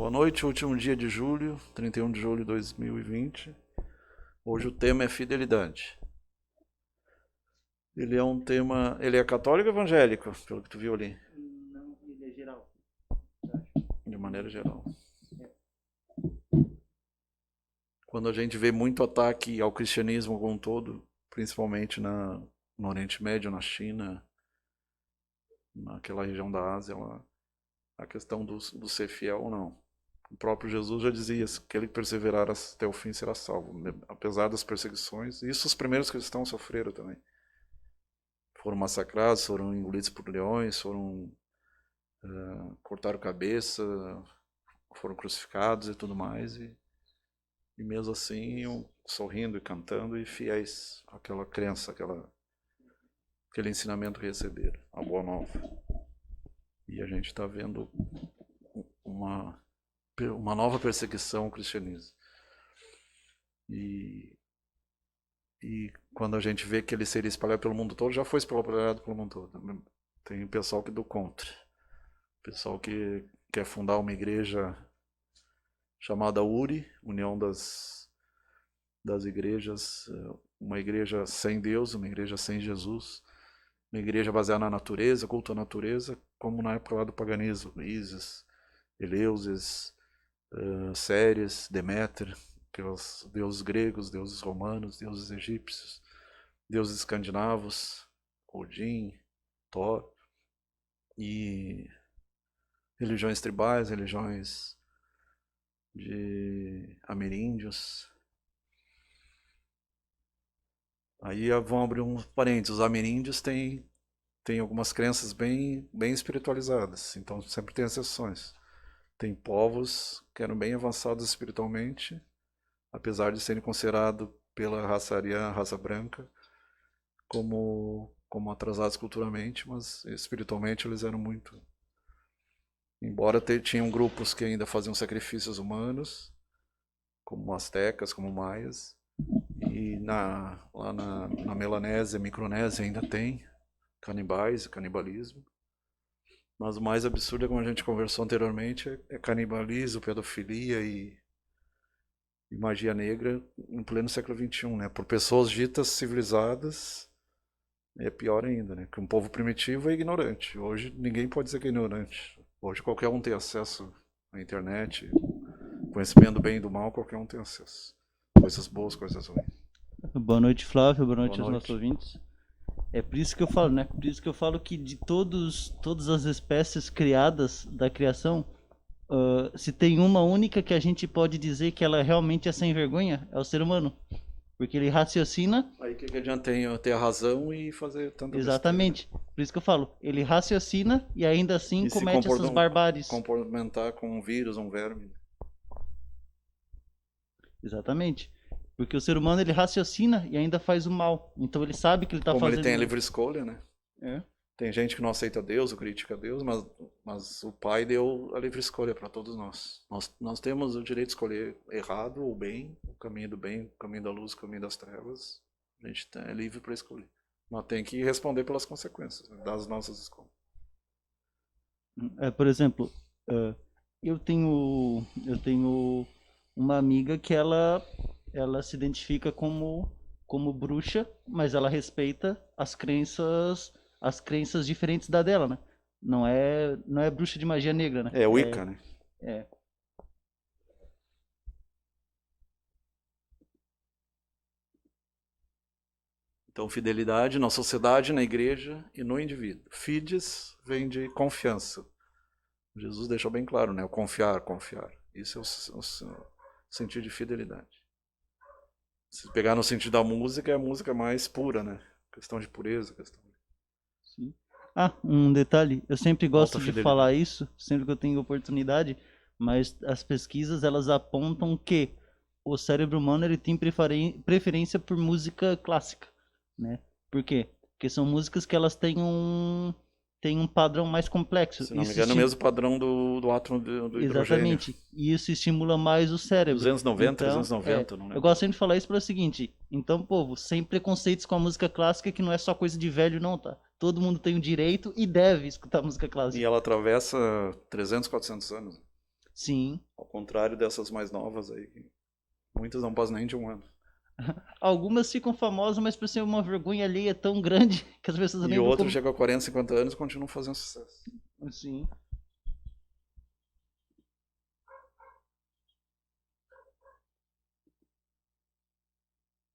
Boa noite, último dia de julho, 31 de julho de 2020. Hoje o tema é fidelidade. Ele é um tema... Ele é católico ou evangélico, pelo que tu viu ali? Não, ele é geral. De maneira geral. Quando a gente vê muito ataque ao cristianismo como um todo, principalmente no Oriente Médio, na China, naquela região da Ásia, a questão do ser fiel ou não. O próprio Jesus já dizia que aquele que perseverar até o fim será salvo, apesar das perseguições. Isso os primeiros cristãos sofreram também. Foram massacrados, foram engolidos por leões, cortaram cabeça, foram crucificados e tudo mais. E mesmo assim iam sorrindo e cantando e fiéis àquela crença, aquele ensinamento que receberam, a boa nova. E a gente está vendo uma nova perseguição ao cristianismo. E quando a gente vê que ele seria espalhado pelo mundo todo, já foi espalhado pelo mundo todo. Tem pessoal que do contra. Pessoal que quer fundar uma igreja chamada URI, União das Igrejas, uma igreja sem Deus, uma igreja sem Jesus, uma igreja baseada na natureza, culto à natureza, como na época lá do paganismo, Ísis, Eleusis, Céres, Deméter, aqueles deuses gregos, deuses romanos, deuses egípcios, deuses escandinavos, Odin, Thor, e religiões tribais, religiões de ameríndios. Aí vão abrir um parênteses, os ameríndios têm algumas crenças bem espiritualizadas, então sempre tem exceções. Tem povos que eram bem avançados espiritualmente, apesar de serem considerados pela raça ariana, raça branca, como atrasados culturalmente, mas espiritualmente eles eram muito... Embora tinham grupos que ainda faziam sacrifícios humanos, como astecas, como maias, e lá na Melanésia, Micronésia ainda tem canibais, canibalismo. Mas o mais absurdo, como a gente conversou anteriormente, é canibalismo, pedofilia e magia negra em pleno século XXI, né? Por pessoas ditas civilizadas, é pior ainda, né? Que um povo primitivo é ignorante. Hoje ninguém pode dizer que é ignorante. Hoje qualquer um tem acesso à internet, conhecimento do bem e do mal, qualquer um tem acesso. Coisas boas, coisas ruins. Boa noite, Flávio. Boa noite Boa aos noite. nossos ouvintes. É por isso que eu falo, né? Por isso que eu falo que de todas as espécies criadas da criação, se tem uma única que a gente pode dizer que ela realmente é sem vergonha, é o ser humano. Porque ele raciocina. Aí que adianta ter a razão e fazer tanta Exatamente. besteira? Por isso que eu falo, ele raciocina e ainda assim E comete essas barbáries. Complementar com um vírus, um verme. Exatamente. Porque o ser humano ele raciocina e ainda faz o mal. Então ele sabe que ele está Como fazendo. ele tem a livre escolha, né? É. Tem gente que não aceita Deus ou critica Deus, mas o Pai deu a livre escolha para todos nós. Nós temos o direito de escolher errado ou bem, o caminho do bem, o caminho da luz, o caminho das trevas. A gente é livre para escolher. Mas tem que responder pelas consequências, né, das nossas escolhas. Por exemplo, eu tenho uma amiga que ela se identifica como bruxa, mas ela respeita as crenças diferentes da dela, né? Não é bruxa de magia negra, né? É Wicca, né? É. Então, fidelidade na sociedade, na igreja e no indivíduo. Fides vem de confiança. Jesus deixou bem claro, né? O confiar. Isso é o sentido de fidelidade. Se pegar no sentido da música, é a música mais pura, né? Questão de pureza, Sim. Um detalhe, eu sempre gosto alta de fidelidade. falar isso, sempre que eu tenho oportunidade, mas as pesquisas elas apontam que o cérebro humano ele tem preferência por música clássica, né? Por quê? Porque são músicas que elas têm um padrão mais complexo. Se não me engano, é o mesmo padrão do átomo do hidrogênio. Exatamente. E isso estimula mais o cérebro. 290, então, 390, não lembro. Eu gosto sempre de falar isso pelo seguinte. Então, povo, sem preconceitos com a música clássica, que não é só coisa de velho não, tá? Todo mundo tem o direito e deve escutar música clássica. E ela atravessa 300, 400 anos. Sim. Ao contrário dessas mais novas aí, que muitas não passam nem de 1 ano. Algumas ficam famosas, mas por ser uma vergonha alheia tão grande que as pessoas E lembram outros como. chegam a 40, 50 anos e continuam fazendo sucesso. Sim.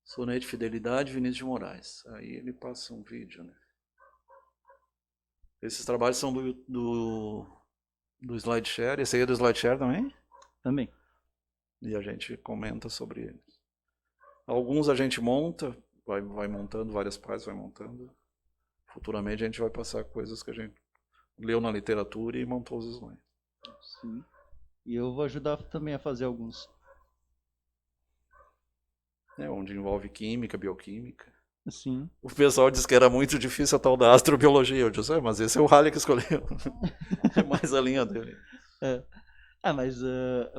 Soneto de Fidelidade, Vinícius de Moraes. Aí ele passa um vídeo, né? Esses trabalhos são do SlideShare. Esse aí é do SlideShare também? Também. E a gente comenta sobre eles. Alguns a gente monta, vai montando, várias páginas vai montando. Futuramente a gente vai passar coisas que a gente leu na literatura e montou os slides. Sim. E eu vou ajudar também a fazer alguns. Onde envolve química, bioquímica. Sim. O pessoal disse que era muito difícil a tal da astrobiologia. Eu disse, mas esse é o Halley que escolheu. É mais a linha dele. É.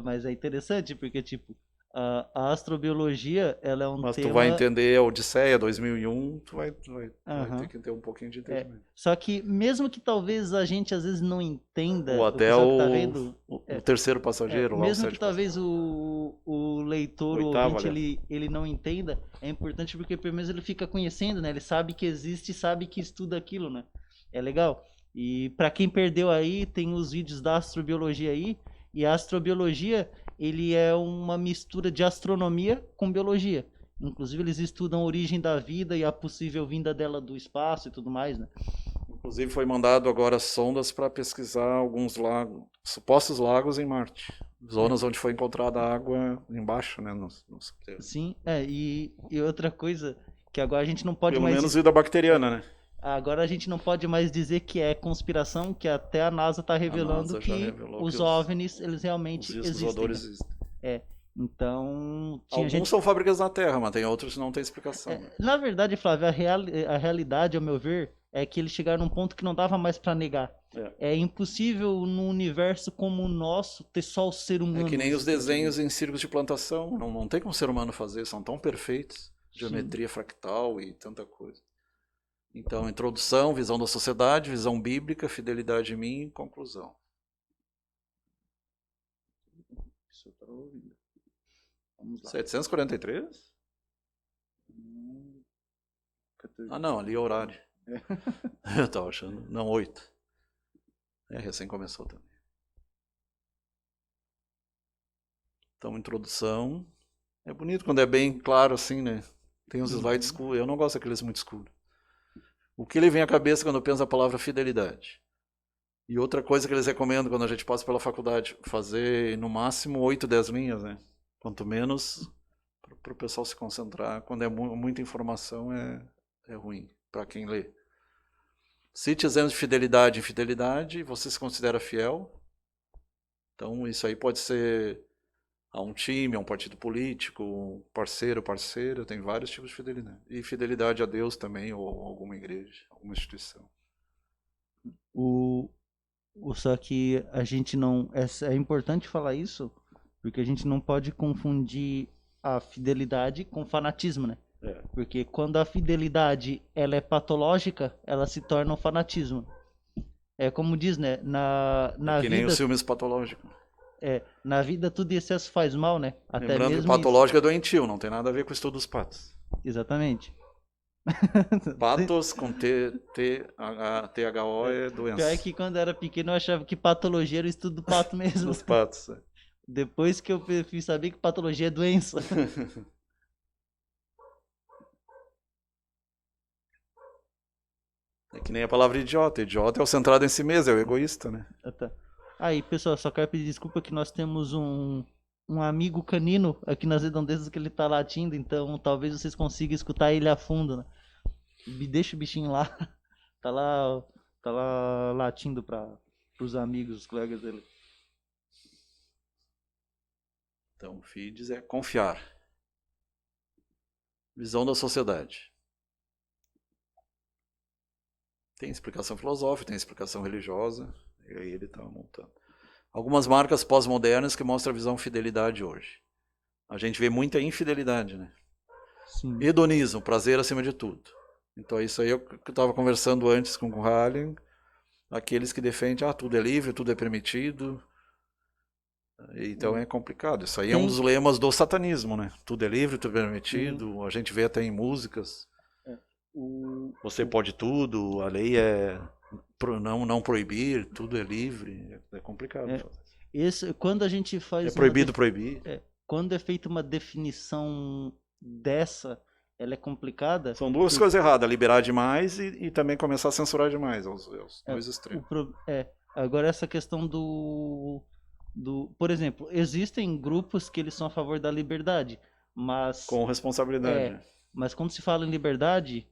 Mas é interessante porque, tipo, a astrobiologia, ela é um Mas tu vai tema. entender a Odisseia 2001, tu vai ter Aham. que ter um pouquinho de É. entendimento. Só que mesmo que talvez a gente às vezes não Ou entenda, o até pessoal que tá vendo, o terceiro passageiro, lá o mesmo que sétimo passageiro. talvez o leitor, o Oitavo, ouvinte, aliás. ele não entenda, é importante porque pelo menos ele fica conhecendo, né? Ele sabe que existe, sabe que estuda aquilo, né? É legal. E para quem perdeu aí, tem os vídeos da astrobiologia aí, e a astrobiologia, ele é uma mistura de astronomia com biologia. Inclusive eles estudam a origem da vida e a possível vinda dela do espaço e tudo mais, né? Inclusive foi mandado agora sondas para pesquisar alguns lagos, supostos lagos em Marte. Zonas onde foi encontrada água embaixo, né? Sim, e outra coisa que agora a gente não pode Pelo mais menos vida bacteriana, né? agora a gente não pode mais dizer que é conspiração, que até a NASA está A revelando NASA já que revelou que os os OVNIs eles realmente discos existem, né? voadores existem. É. Então, tinha Alguns gente. são fábricas na Terra, mas tem outros que não tem explicação, né? Na verdade, Flávio, a realidade, ao meu ver, é que eles chegaram num ponto que não dava mais para negar. É. É impossível num universo como o nosso ter só o ser É que humano nem os existente ali. desenhos em círculos de plantação. Não tem como o ser humano fazer, são tão perfeitos. Sim. Geometria fractal e tanta coisa. Então, introdução, visão da sociedade, visão bíblica, fidelidade em mim e conclusão. Isso eu tô ouvindo. Vamos lá. 743? Ah, não, ali é horário. Eu tava achando. Não, 8. Recém começou também. Então, introdução. É bonito quando é bem claro assim, né? Tem uns slides escuros. Eu não gosto daqueles muito escuros. O que lhe vem à cabeça quando eu penso a palavra fidelidade? E outra coisa que eles recomendam quando a gente passa pela faculdade, fazer no máximo 8, 10 linhas, né? Quanto menos, para o pessoal se concentrar. Quando é muita informação, é ruim para quem lê. Cite exemplos de fidelidade e infidelidade. Você se considera fiel? Então, isso aí pode ser a um time, a um partido político, parceiro, parceira. Tem vários tipos de fidelidade. E fidelidade a Deus também, ou alguma igreja, alguma instituição. Só que a gente não. É importante falar isso, porque a gente não pode confundir a fidelidade com fanatismo, né? Porque quando a fidelidade ela é patológica, ela se torna um fanatismo. É como diz, né? Na que nem vida. os filmes patológicos. Na vida tudo em excesso faz mal, né? Até Lembrando que mesmo isso. patológico é doentio, não tem nada a ver com o estudo dos patos. Exatamente. Patos com THO é doença. Pior é que quando eu era pequeno eu achava que patologia era o estudo do pato mesmo. Dos patos. Depois que eu fui saber que patologia é doença. É que nem a palavra idiota. Idiota é o centrado em si mesmo, é o egoísta, né? Tá. Aí, pessoal, só quero pedir desculpa que nós temos um amigo canino aqui nas redondezas que ele tá latindo, então talvez vocês consigam escutar ele a fundo, né? Deixa o bichinho lá. Tá lá latindo pros amigos, os colegas dele. Então, FIDES é confiar. Visão da sociedade. Tem explicação filosófica, tem explicação religiosa, e aí ele está montando. Algumas marcas pós-modernas que mostram a visão fidelidade hoje. A gente vê muita infidelidade, né? Sim. Hedonismo, prazer acima de tudo. Então isso aí eu estava conversando antes com o Halley, aqueles que defendem, tudo é livre, tudo é permitido, Então é complicado. Isso aí é um Tem, dos lemas do satanismo, né? Tudo é livre, tudo é permitido. A gente vê até em músicas. o, Você pode tudo, a lei é não proibir, tudo é livre. É complicado é, fazer. quando a gente É faz proibido proibir. quando é feita uma definição dessa, ela é complicada, São duas porque coisas erradas, liberar demais e também começar a censurar demais, os é, dois extremos. agora essa questão por exemplo, existem grupos que eles são a favor da liberdade, mas Com responsabilidade. é, mas quando se fala em liberdade,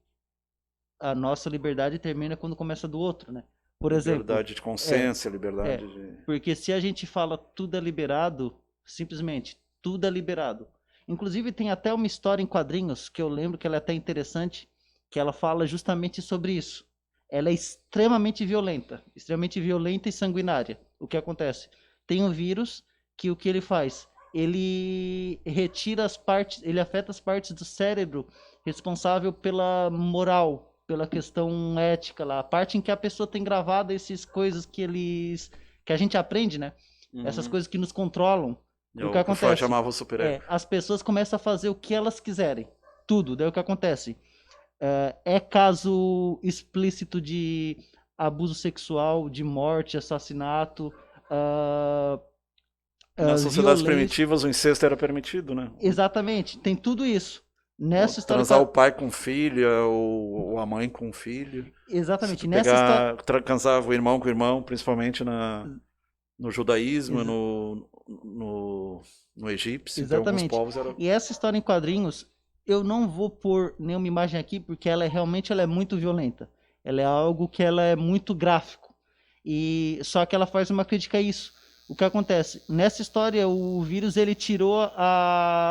a nossa liberdade termina quando começa do outro, né? Por exemplo, Liberdade de é, consciência, liberdade de. porque se a gente fala tudo é liberado, simplesmente tudo é liberado. Inclusive tem até uma história em quadrinhos que eu lembro que ela é até interessante, que ela fala justamente sobre isso. Ela é extremamente violenta e sanguinária. O que acontece? Tem um vírus que o que ele faz? Ele retira as partes, ele afeta as partes do cérebro responsável pela moral, pela questão ética lá, a parte em que a pessoa tem gravado essas coisas que a gente aprende, né? Essas Uhum. coisas que nos controlam. É O que o que o Freud acontece? chamava o superego. As pessoas começam a fazer o que elas quiserem. Tudo. Daí o que acontece? É caso explícito de abuso sexual, de morte, assassinato, uh, Nas sociedades violência. primitivas o incesto era permitido, né? Exatamente, tem tudo isso. Nessa história. Transar o pai com filha, ou a mãe com filho. Se Exatamente, tu nessa história. pegar, transava o irmão com o irmão, principalmente no judaísmo, Exa no egípcio, então alguns Exatamente. povos era. E essa história em quadrinhos, eu não vou pôr nenhuma imagem aqui porque ela é muito violenta. Ela é algo que ela é muito gráfico. E só que ela faz uma crítica a isso. O que acontece? Nessa história, o vírus ele tirou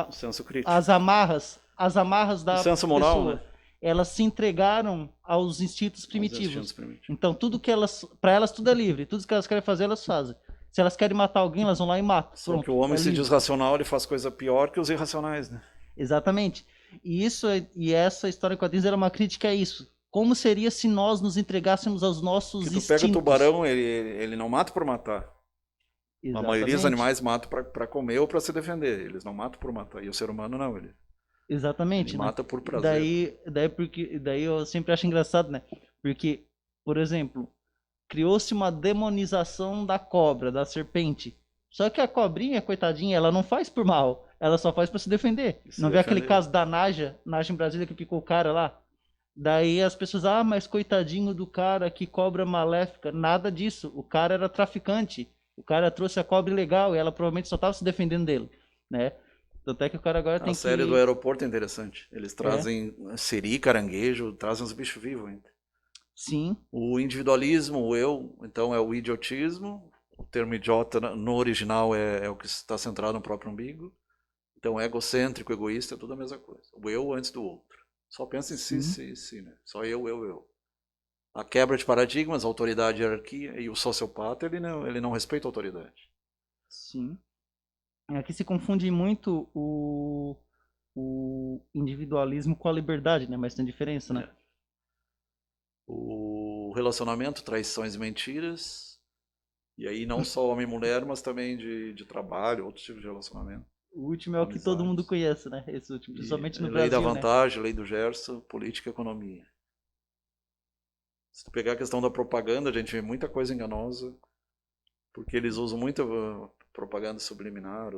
O senso crítico. as amarras O da senso moral, pessoa. né? Elas se entregaram aos instintos Os primitivos. instintos primitivos. Então tudo que elas, para elas tudo é livre. Tudo que elas querem fazer, elas fazem. Se elas querem matar alguém, elas vão lá e matam. Só Pronto, que o homem é se livre. diz racional, ele faz coisa pior que os irracionais, né? Exatamente. E essa história em quadrinhos era uma crítica a isso. Como seria se nós nos entregássemos aos nossos Que tu instintos? pega o tubarão, ele não mata por matar. Exatamente. A maioria dos animais matam para comer ou para se defender. Eles não matam por matar. E o ser humano não, Exatamente, ele né? mata por prazer. Daí eu sempre acho engraçado, né? Porque, por exemplo, criou-se uma demonização da cobra, da serpente. Só que a cobrinha, coitadinha, ela não faz por mal. Ela só faz para se defender. Se Não vê aquele defender. caso da Naja em Brasília que picou o cara lá? Daí as pessoas, mas coitadinho do cara, que cobra maléfica. Nada disso. O cara era traficante. O cara trouxe a cobra ilegal e ela provavelmente só estava se defendendo dele, né? Tanto é que o cara agora tem A série que... do aeroporto é interessante. Eles trazem siri, caranguejo, trazem os bichos vivos ainda. Sim. O individualismo, o eu, então é o idiotismo. O termo idiota no original é o que está centrado no próprio umbigo. Então, egocêntrico, egoísta, é tudo a mesma coisa. O eu antes do outro. Só pensa em si, né? Só eu. A quebra de paradigmas, a autoridade e a hierarquia, e o sociopata, ele não respeita a autoridade. Sim. Aqui se confunde muito o individualismo com a liberdade, né? Mas tem diferença, né? O relacionamento, traições e mentiras. E aí não só homem e mulher, mas também de trabalho, outros tipos de relacionamento. O último é o que todo mundo conhece, né? Esse último, principalmente no lei Brasil, da vantagem, lei do Gerson, política e economia. Se tu pegar a questão da propaganda, a gente vê muita coisa enganosa, porque eles usam muita propaganda subliminar,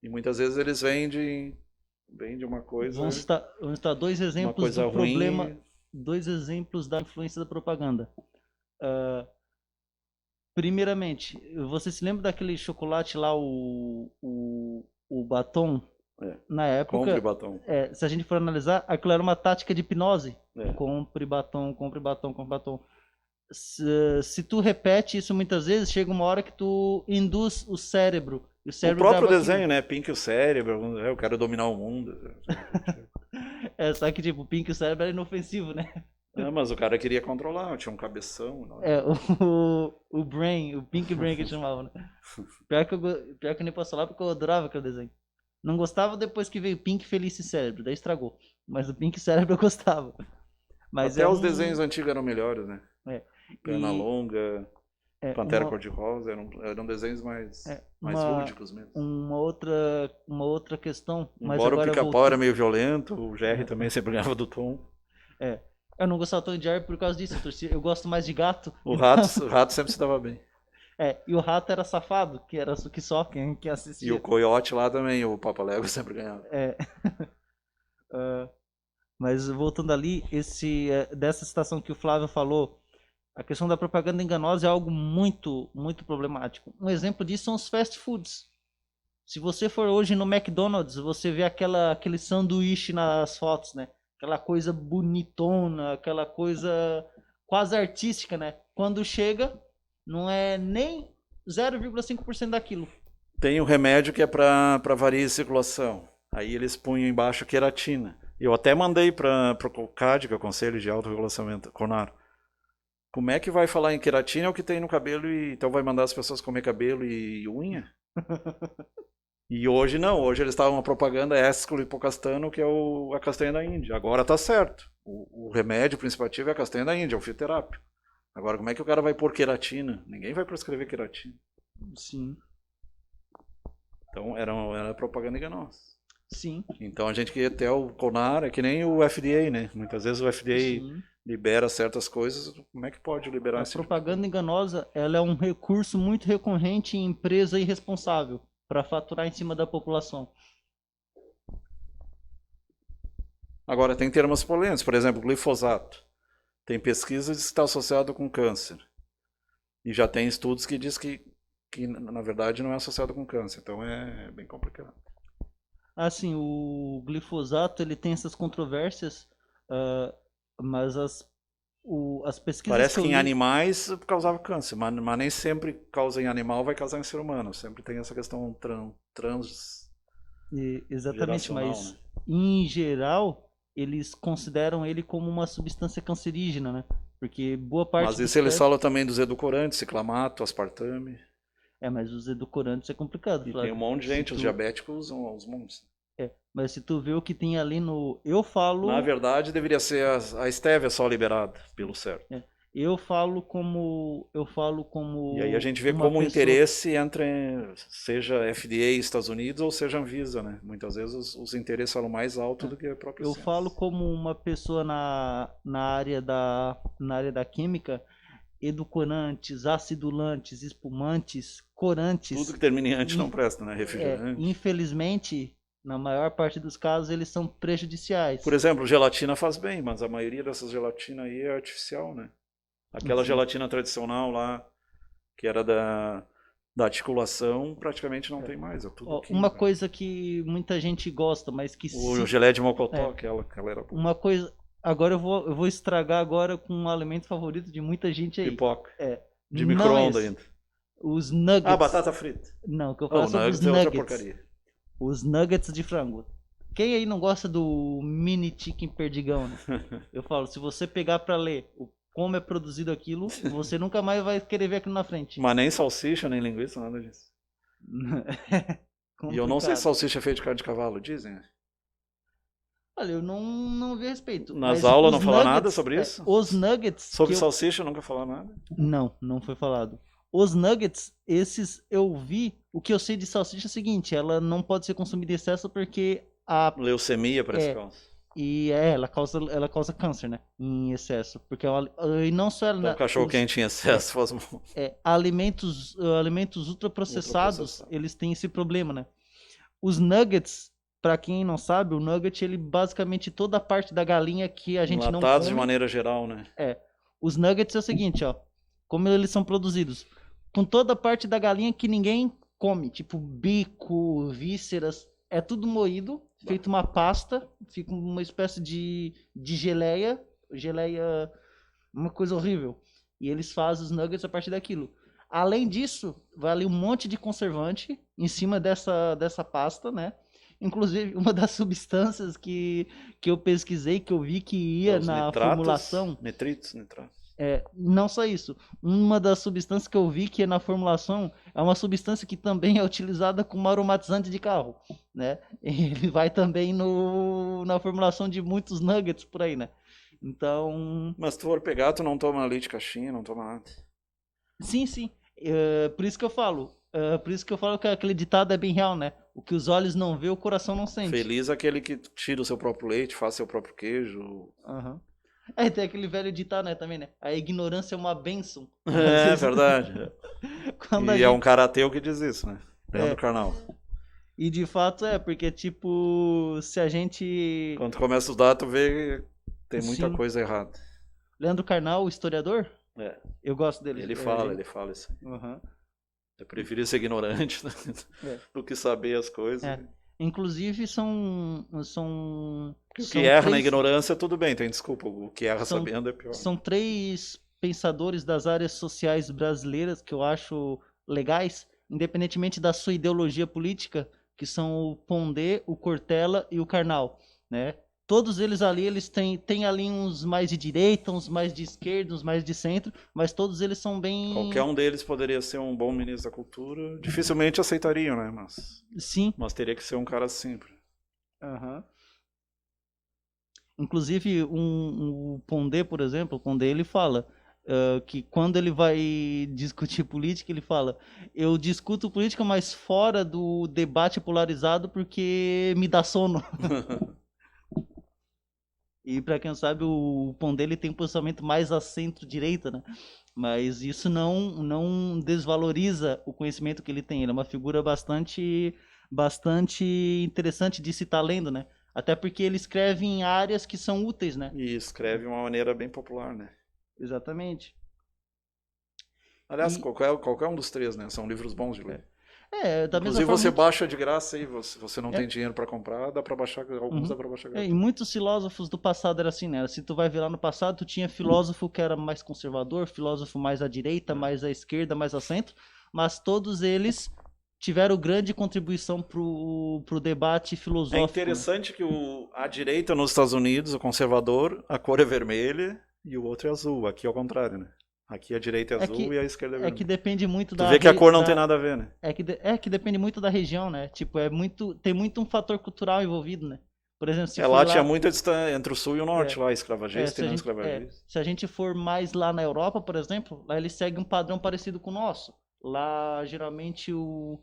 e muitas vezes eles vendem uma coisa, Vamos citar dois exemplos do problema, ruim. Dois exemplos da influência da propaganda. Primeiramente, você se lembra daquele chocolate lá, o batom? Na época, compre batom. Se a gente for analisar, aquilo era uma tática de hipnose. É. Compre batom, compre batom, compre batom. Se tu repete isso muitas vezes, chega uma hora que tu induz o cérebro. E o próprio desenho, né? Pink o cérebro, eu quero dominar o mundo. Só que tipo, Pink o cérebro era inofensivo, né? Mas o cara queria controlar, tinha um cabeção. Não. O Brain, o Pink Brain que chamava, né? Pior que eu nem posso falar porque eu adorava aquele desenho. Não gostava depois que veio Pink Felice Cérebro, daí estragou. Mas o Pink Cérebro eu gostava. Mas até os desenhos antigos eram melhores, né? Perna longa. É, Pantera Cor-de-Rosa, eram desenhos mais uma, lúdicos mesmo. uma outra questão, mas Embora o agora Pica-Pau era voltando. meio violento, o Jerry também sempre ganhava do Tom. É, eu não gostava tanto de Jerry por causa disso, eu gosto mais de gato. O rato sempre se dava bem. E o rato era safado, que era que só quem E o assistia. Coyote lá também, o Papalégua sempre ganhava. É, mas voltando ali, dessa citação que o Flávio falou, a questão da propaganda enganosa é algo muito, muito problemático. Um exemplo disso são os fast foods. Se você for hoje no McDonald's, você vê aquele sanduíche nas fotos, né? Aquela coisa bonitona, aquela coisa quase artística, né? Quando chega, não é nem 0,5% daquilo. Tem um remédio que é para varia de circulação. Aí eles punham embaixo queratina. Eu até mandei para o CAD, que é o Conselho de Autorregulacionamento, CONAR. Como é que vai falar em queratina é o que tem no cabelo e então vai mandar as pessoas comer cabelo e unha? E hoje não, hoje eles estavam uma propaganda escolo-hipocastano, que é a castanha da Índia. Agora tá certo. O remédio principal é a castanha da Índia, é o fitoterápico. Agora, como é que o cara vai pôr queratina? Ninguém vai prescrever queratina. Sim, Então era propaganda enganosa. sim, Então a gente que ia até o CONAR, é que nem o FDA, né? Muitas vezes o FDA sim. libera certas coisas, como é que pode liberar A esse tipo de propaganda coisa? enganosa, ela é um recurso muito recorrente em empresa irresponsável para faturar em cima da população. Agora tem termos polêmicos, por exemplo, glifosato. Tem pesquisas que está associado com câncer. E já tem estudos que diz que na verdade não é associado com câncer. Então é bem complicado. Assim, o glifosato ele tem essas controvérsias, ah, mas as pesquisas que Parece eu que em li, animais causava câncer, mas nem sempre causa em animal vai causar em ser humano. Sempre tem essa questão transgeracional, exatamente, né? mas em geral eles consideram ele como uma substância cancerígena, né? Porque boa parte Mas dos isso eles testes falam também dos edulcorantes, ciclamato, aspartame. mas os edulcorantes é complicado, E tem um Flávio. monte de Se gente, os tu, diabéticos usam aos montes. mas se tu vê o que tem ali no, Na verdade, deveria ser a estévia só liberada, pelo certo. eu falo E aí a como gente vê uma como o pessoa. interesse entre, seja FDA Estados Unidos ou seja Anvisa, né? Muitas vezes os interesses falam mais alto É, do que a própria eu falo ciência. como uma pessoa na área da química, edulcorantes, acidulantes, espumantes, Tudo corantes, que termina em antes não in- presta, né? Refrigerante. infelizmente, na maior parte dos casos, eles são Por prejudiciais. exemplo, gelatina faz bem, mas a maioria dessas gelatinas aí é artificial, né? Aquela Assim, gelatina tradicional lá, que era da articulação, praticamente não tem mais, é tudo ó, uma químico. coisa que muita gente gosta, mas que O se gelé de mocotó, é, aquela era boa. uma coisa, agora eu vou estragar agora com um alimento favorito de muita gente aí. Pipoca. É, De não micro-ondas esse, ainda. os Ah, nuggets. batata frita. Não, o que eu Oh, falo é o sobre os nuggets é outra nuggets. porcaria. Os nuggets de frango. Quem aí não gosta do mini chicken perdigão, né? Eu falo, se você pegar pra ler como é produzido aquilo, você nunca mais vai querer ver aquilo na frente. Mas nem salsicha, nem linguiça, nada disso. E eu não sei se Complicado. salsicha é feita de carne de cavalo, dizem. Olha, eu não vi a respeito, Nas mas aulas não fala nada sobre isso? os nuggets que Sobre eu salsicha nunca fala nada. não foi falado. Os nuggets, esses eu vi, o que eu sei de salsicha é o seguinte, ela não pode ser consumida em excesso porque Leucemia parece que é, causa. ela causa câncer, né? Em excesso. Porque e não só ela, Então né, cachorro quente em excesso faz mal. alimentos ultraprocessados, Ultraprocessado. eles têm esse problema, né? Os nuggets, pra quem não sabe, o nugget, ele basicamente toda a parte da galinha que a gente não Enlatados de come. maneira geral, né? Os nuggets é o seguinte, ó. Como eles são produzidos? Com toda a parte da galinha que ninguém come, tipo bico, vísceras, é tudo moído, feito uma pasta, fica uma espécie de geleia, uma coisa horrível. E eles fazem os nuggets a partir daquilo. Além disso, vai ali um monte de conservante em cima dessa pasta, né? Inclusive, uma das substâncias que eu pesquisei, que eu vi que ia Os na nitratos, formulação, nitratos. não só isso. Uma das substâncias que eu vi que é na formulação é uma substância que também é utilizada como aromatizante de carro, né? Ele vai também na formulação de muitos nuggets por aí, né? Então, Mas se tu for pegar, tu não toma leite caixinha, não toma nada. Sim, sim. Por isso que eu falo. Por isso que eu falo que aquele ditado é bem real, né? O que os olhos não vê, o coração não sente. Feliz é aquele que tira o seu próprio leite, faz seu próprio queijo. Aham. Aí tem aquele velho ditado, né, também, né? A ignorância é uma bênção. Às É vezes, verdade. quando a E é um gente. cara ateu que diz isso, né? Leandro É, Carnal. e de fato é, porque, tipo, se a gente. Quando tu começa a estudar, tu vê que tem muita Sim. coisa errada. Leandro Carnal, o historiador, É, eu gosto dele. ele fala isso aí. Aham. Eu prefiro ser ignorante É, do que saber as coisas. é. Inclusive, são, Porque o que são erra na três. ignorância, tudo bem, tem desculpa. O que erra São, sabendo é pior. são três pensadores das áreas sociais brasileiras que eu acho legais, independentemente da sua ideologia política, que são o Pondé, o Cortella e o Karnal, né? Todos eles ali, eles têm ali uns mais de direita, uns mais de esquerda, uns mais de centro, mas todos eles são Qualquer bem, um deles poderia ser um bom ministro da cultura. Dificilmente aceitariam, né? sim. Mas teria que ser um cara simples. Aham. Inclusive, o Pondé, por exemplo, o Pondé ele fala que quando ele vai discutir política, ele fala: eu discuto política, mas fora do debate polarizado porque me dá sono. E para quem não sabe, o Pondé ele tem um posicionamento mais a centro-direita, né? Mas isso não desvaloriza o conhecimento que ele tem. Ele é uma figura bastante interessante de se estar lendo, né? Até porque ele escreve em áreas que são úteis, né? E escreve de uma maneira bem popular, né? Exatamente. Aliás, E qualquer um dos três, né? São livros bons de ler. da mesma Inclusive forma, você baixa de graça aí, se você não é, tem dinheiro para comprar, dá para baixar, alguns uhum. dá para baixar E gratuito. muitos filósofos do passado era assim, né? Se tu vai ver lá no passado, tu tinha filósofo que era mais conservador, filósofo mais à direita, mais à esquerda, mais ao centro, mas todos eles tiveram grande contribuição pro debate É filosófico, né? interessante que a direita nos Estados Unidos, o conservador, a cor é vermelha e o outro é azul. Aqui é o contrário, né? Aqui a direita é É azul que e a esquerda é é que vermelha. depende muito Tu da, vê que a cor não tem nada a ver, né? é que depende muito da região, né? Tipo, tem muito um fator cultural envolvido, né? Por exemplo, se É, for lá tinha lá, muita distância entre o sul e o norte, é, lá, escravagista e não escravagista. se a gente for mais lá na Europa, por exemplo, lá eles seguem um padrão parecido com o nosso. Lá, geralmente, O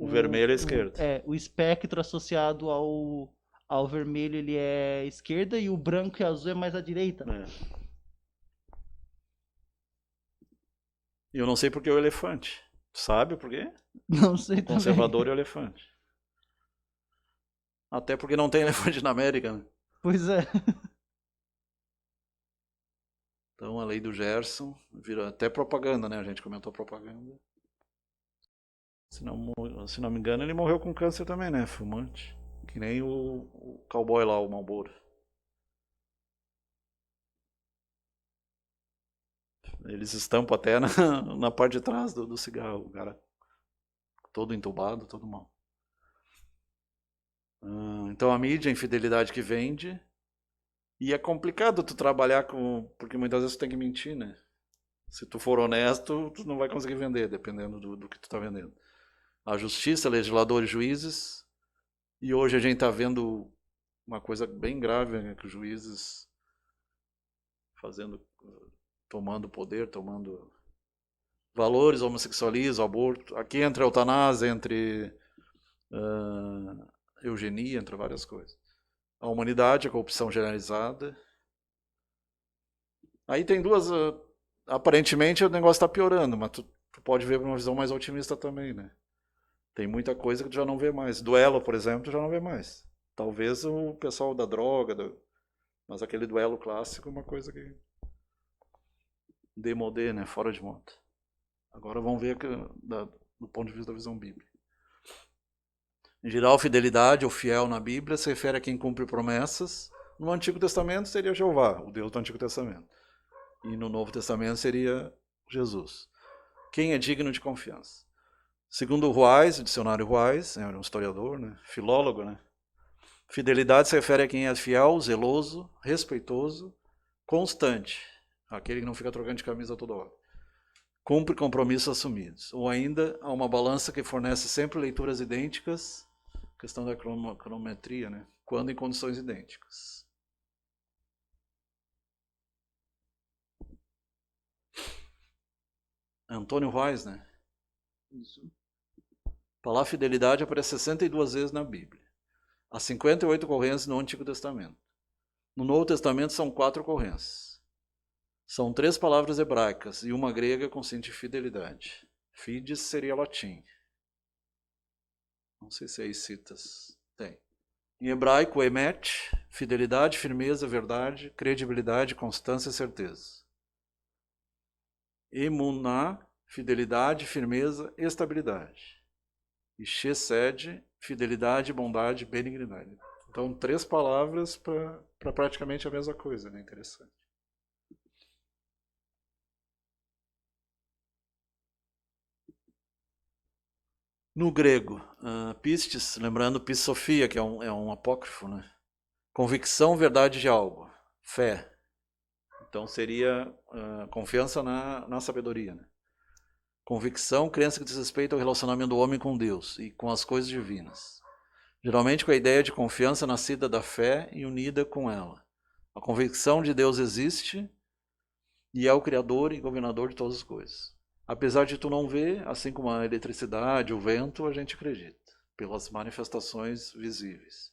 vermelho é a esquerda. o espectro associado ao vermelho ele é esquerda e o branco e azul é mais à direita, né? É. E eu não sei por que o elefante. Sabe por quê? Não sei O também. conservador e o elefante. Até porque não tem elefante na América, né? Pois é. Então a lei do Gerson vira até propaganda, né? A gente comentou propaganda. Se não me engano, ele morreu com câncer também, né? Fumante. Que nem o cowboy lá, o Marlboro. Eles estampam até na parte de trás do cigarro. O cara todo entubado, todo mal. Então a mídia, a infidelidade que vende. E é complicado tu trabalhar com. Porque muitas vezes tu tem que mentir, né? Se tu for honesto, tu não vai conseguir vender, dependendo do que tu tá vendendo. A justiça, legisladores, juízes. E hoje a gente tá vendo uma coisa bem grave, né? Que os juízes fazendo, tomando poder, tomando valores, homossexualismo, aborto. Aqui entra a eutanásia, entre eugenia, entre várias coisas. A humanidade, a corrupção generalizada. Aí tem duas. Aparentemente o negócio está piorando, mas tu pode ver uma visão mais otimista também, né? Tem muita coisa que tu já não vê mais. Duelo, por exemplo, tu já não vê mais. Talvez o pessoal da droga, mas aquele duelo clássico é uma coisa que demodê, né? Fora de moda. Agora vamos ver do ponto de vista da visão bíblica. Em geral, fidelidade ou fiel na Bíblia se refere a quem cumpre promessas. No Antigo Testamento seria Jeová, o Deus do Antigo Testamento. E no Novo Testamento seria Jesus. Quem é digno de confiança? Segundo o Ruais, o dicionário Ruais, é um historiador, né? Filólogo, né? Fidelidade se refere a quem é fiel, zeloso, respeitoso, constante. Aquele que não fica trocando de camisa toda hora. Cumpre compromissos assumidos. Ou ainda, há uma balança que fornece sempre leituras idênticas, questão da cronometria, né? Quando em condições idênticas. Antônio Reis, né? Isso. A palavra fidelidade aparece 62 vezes na Bíblia. Há 58 ocorrências no Antigo Testamento. No Novo Testamento são 4 ocorrências. São 3 palavras hebraicas e uma grega com sentido de fidelidade. Fides seria latim. Não sei se aí citas. Tem. Em hebraico, emet, fidelidade, firmeza, verdade, credibilidade, constância e certeza. Emuná, fidelidade, firmeza, estabilidade. E chesed, fidelidade, bondade, benignidade. Então, 3 palavras para praticamente a mesma coisa, né? Interessante. No grego, pistis, lembrando pissofia, que é um apócrifo, né? Convicção, verdade de algo. Fé. Então seria confiança na sabedoria, né? Convicção, crença que diz respeito ao relacionamento do homem com Deus e com as coisas divinas. Geralmente com a ideia de confiança nascida da fé e unida com ela. A convicção de Deus existe e é o Criador e governador de todas as coisas. Apesar de tu não ver, assim como a eletricidade, o vento, a gente acredita, pelas manifestações visíveis.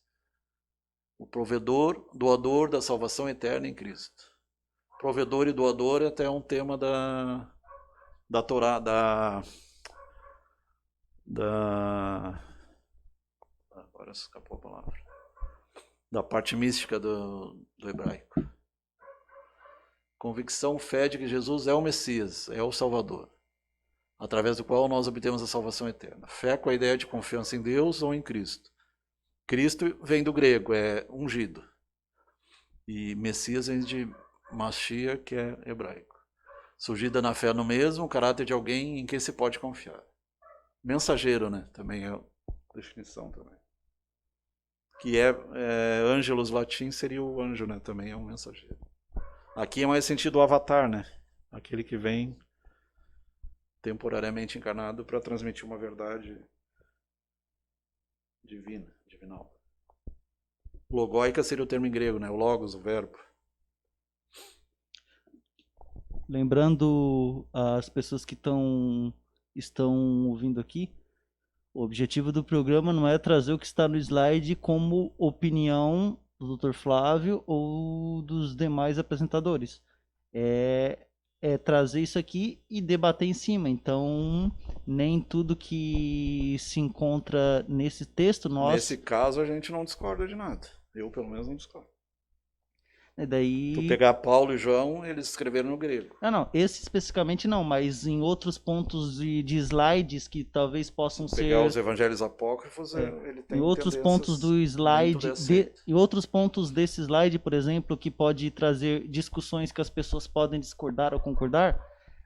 O provedor, doador da salvação eterna em Cristo. Provedor e doador é até um tema da Torá, agora escapou a palavra. Da parte mística do hebraico. Convicção, fé de que Jesus é o Messias, é o Salvador, através do qual nós obtemos a salvação eterna. Fé com a ideia de confiança em Deus ou em Cristo. Cristo vem do grego, é ungido. E Messias vem de Mashiach, que é hebraico. Surgida na fé no mesmo, o caráter de alguém em quem se pode confiar. Mensageiro, né? Também é a definição também. Que Angelus latim seria o anjo, né? Também é um mensageiro. Aqui é mais sentido o avatar, né? Aquele que vem temporariamente encarnado para transmitir uma verdade divina, divinal. Logóica seria o termo em grego, né? O logos, o verbo. Lembrando as pessoas que estão ouvindo aqui, o objetivo do programa não é trazer o que está no slide como opinião do Dr. Flávio ou dos demais apresentadores. É trazer isso aqui e debater em cima. Então, nem tudo que se encontra nesse texto, Nesse caso, a gente não discorda de nada. Eu, pelo menos, não discordo. Daí... Tu pegar Paulo e João, eles escreveram no grego. Não, esse especificamente não, mas em outros pontos de slides que talvez possam ser... Pegar os evangelhos apócrifos, ele tem em outros pontos do slide, em outros pontos desse slide, por exemplo, que pode trazer discussões que as pessoas podem discordar ou concordar,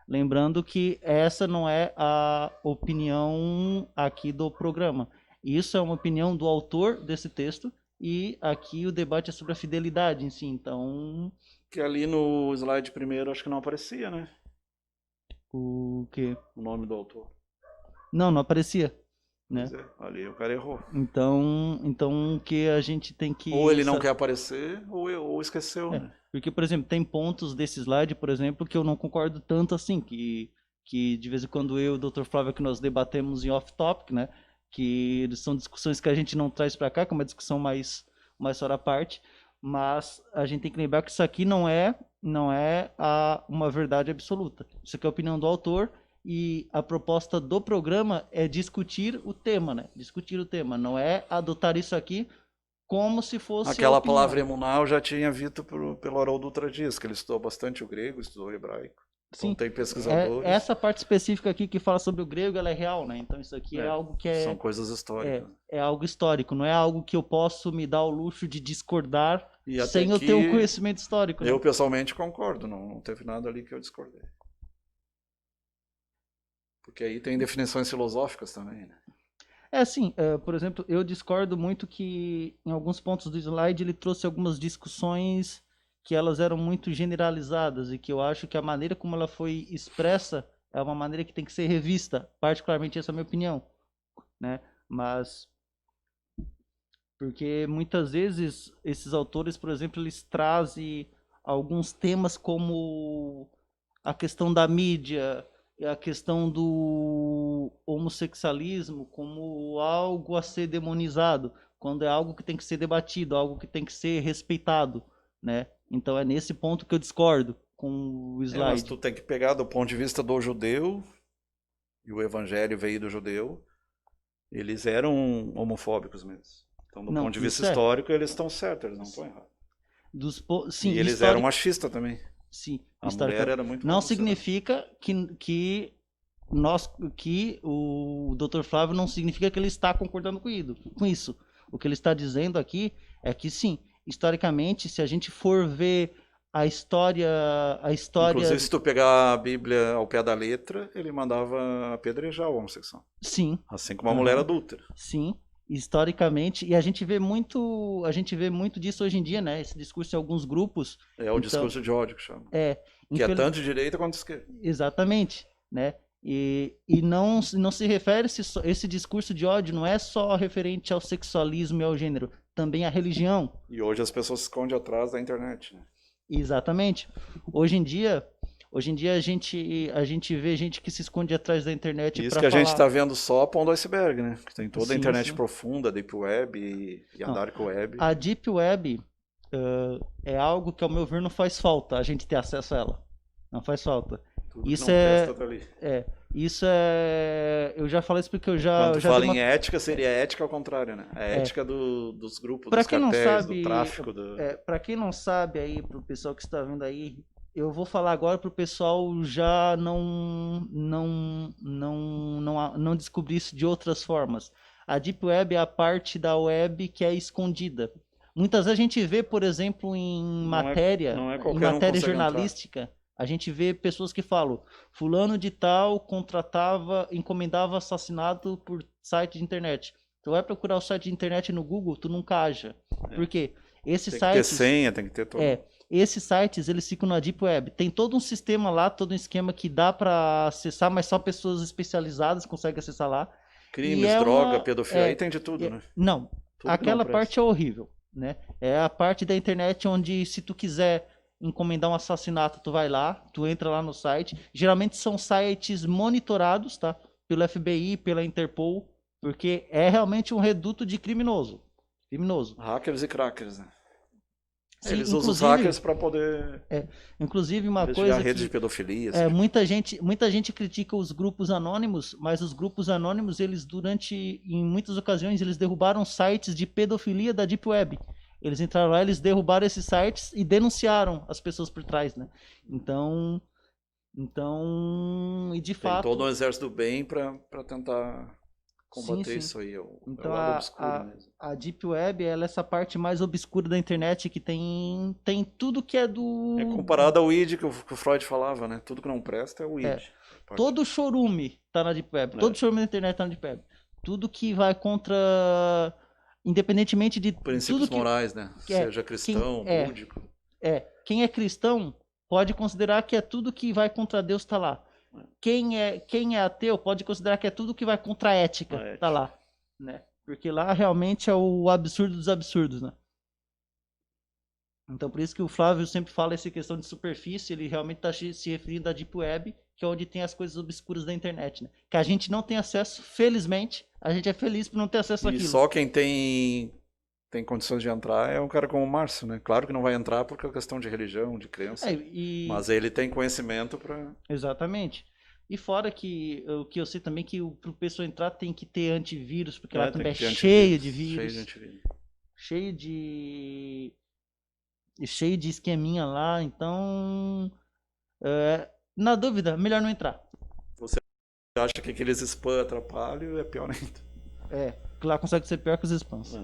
lembrando que essa não é a opinião aqui do programa. Isso é uma opinião do autor desse texto, e aqui o debate é sobre a fidelidade em si, então... Que ali no slide primeiro acho que não aparecia, né? O quê? O nome do autor. Não aparecia, né? Pois ali o cara errou. Então o que a gente tem que... Ou ele não quer aparecer, ou esqueceu, né? Porque, por exemplo, tem pontos desse slide, por exemplo, que eu não concordo tanto assim, que de vez em quando eu e o Dr. Flávio que nós debatemos em off-topic, né? Que são discussões que a gente não traz para cá, que é uma discussão mais fora a parte, mas a gente tem que lembrar que isso aqui não é uma verdade absoluta. Isso aqui é a opinião do autor e a proposta do programa é discutir o tema, né? Discutir o tema, não é adotar isso aqui como se fosse aquela palavra emuná eu já tinha visto pelo Haroldo Dutra Dias, que ele estudou bastante o grego, estudou o hebraico. Sim, então tem pesquisadores. Essa parte específica aqui que fala sobre o grego, ela é real, né? Então isso aqui é algo que são coisas históricas. É algo histórico, não é algo que eu posso me dar o luxo de discordar sem eu ter um conhecimento histórico. Eu pessoalmente concordo, não teve nada ali que eu discordei. Porque aí tem definições filosóficas também, né? Assim, por exemplo, eu discordo muito que em alguns pontos do slide ele trouxe algumas discussões que elas eram muito generalizadas e que eu acho que a maneira como ela foi expressa é uma maneira que tem que ser revista, particularmente essa é a minha opinião, né? Mas porque muitas vezes esses autores, por exemplo, eles trazem alguns temas como a questão da mídia, a questão do homossexualismo como algo a ser demonizado, quando é algo que tem que ser debatido, algo que tem que ser respeitado, né? Então é nesse ponto que eu discordo com o Mas slide. tu tem que pegar do ponto de vista do judeu, e o evangelho veio do judeu, eles eram homofóbicos mesmo. Então, do Não, ponto de vista isso é. histórico, eles estão certos, eles não estão errados. Sim, E eles eram histórico, machistas também. sim, A mulher historicamente. era muito Não bagunçada. significa nós, que o Dr. Flávio não significa que ele está concordando com isso. O que ele está dizendo aqui é que sim, historicamente, se a gente for ver a história, Inclusive, se tu pegar a Bíblia ao pé da letra, ele mandava apedrejar o homossexual. sim, Assim como a mulher aham, adúltera. sim, historicamente, e a gente vê muito disso hoje em dia, né? Esse discurso em alguns grupos. É o Então, discurso de ódio que chama. é, Que é infel- tanto de direita quanto de esquerda. exatamente, né? E não se refere esse discurso de ódio não é só referente ao sexualismo e ao gênero, também à religião. E hoje as pessoas se escondem atrás da internet. Né? Exatamente. Hoje em dia, a gente vê gente que se esconde atrás da internet Isso para que a gente falar. está vendo só a ponta do iceberg, né? Que tem toda a Sim, internet sim. profunda, a Deep Web e a Não, Dark Web. a Deep Web é algo que, ao meu ver, não faz falta a gente ter acesso a ela. Não faz falta. Tudo que Isso não presta é, tá ali. é, isso é. Eu já falei isso porque Quando eu tu já dei fala em uma. ética, seria a ética ao contrário, né? A É, ética dos grupos, para dos quem não cartéis, do sabe, tráfico. para quem não sabe aí, pro pessoal que está vendo aí, eu vou falar agora pro pessoal já não descobrir isso de outras formas. A Deep Web é a parte da web que é escondida. Muitas vezes a gente vê, por exemplo, Não é em qualquer um matéria consegue entrar. jornalística, a gente vê pessoas que falam, fulano de tal encomendava assassinato por site de internet. Tu vai procurar o site de internet no Google, tu nunca acha. Por É. quê? Esses Tem que ter sites, senha, tem que ter todo. esses sites, eles ficam na Deep Web. Tem todo um sistema lá, todo um esquema que dá para acessar, mas só pessoas especializadas conseguem acessar lá. E Crimes, é droga, uma, pedofilia, aí tem de tudo, né? não, Tudo que não aquela presta. parte é horrível, né? É a parte da internet onde se tu quiser encomendar um assassinato, tu vai lá, tu entra lá no site. Geralmente são sites monitorados, tá? Pelo FBI, pela Interpol, porque é realmente um reduto de criminoso. Criminoso. Hackers e crackers, né? Sim, Eles usam os hackers para poder é, inclusive uma investigar coisa redes de que pedofilia, esse tipo. muita gente critica os grupos anônimos, mas os grupos anônimos, em muitas ocasiões, eles derrubaram sites de pedofilia da Deep Web. Eles entraram lá, eles derrubaram esses sites e denunciaram as pessoas por trás, né? Então, e de Tem todo um fato, exército do bem para tentar sim, combater sim. isso aí. É o Então lado obscuro mesmo. a Deep Web, ela é essa parte mais obscura da internet que tem tudo que é É do comparado ao id que o Freud falava, né? Tudo que não presta é o id. todo chorume tá na Deep Web. Todo É. chorume da internet tá na Deep Web. Tudo que vai contra. Independentemente de tudo Princípios morais, né? que é. Seja Quem cristão, é, búdico. quem é cristão pode considerar que é tudo que vai contra Deus tá lá. Quem é ateu pode considerar que é tudo que vai contra a ética A tá ética. lá. Né? Porque lá realmente é o absurdo dos absurdos, né? Então, por isso que o Flávio sempre fala essa questão de superfície, ele realmente está se referindo à Deep Web, que é onde tem as coisas obscuras da internet, né? Que a gente não tem acesso, felizmente, a gente é feliz por não ter acesso E àquilo. só quem tem condições de entrar é um cara como o Márcio, né? Claro que não vai entrar porque é questão de religião, de crença, mas ele tem conhecimento para. Exatamente. E fora que o que eu sei também que para o pessoa entrar tem que ter antivírus, porque lá Tem também é que ter cheio de antivírus, cheio de vírus, antivírus. cheio de cheio de esqueminha lá, então na dúvida, melhor não entrar. Você acha que aqueles spam atrapalham, é pior ainda. Lá consegue ser pior que os spams.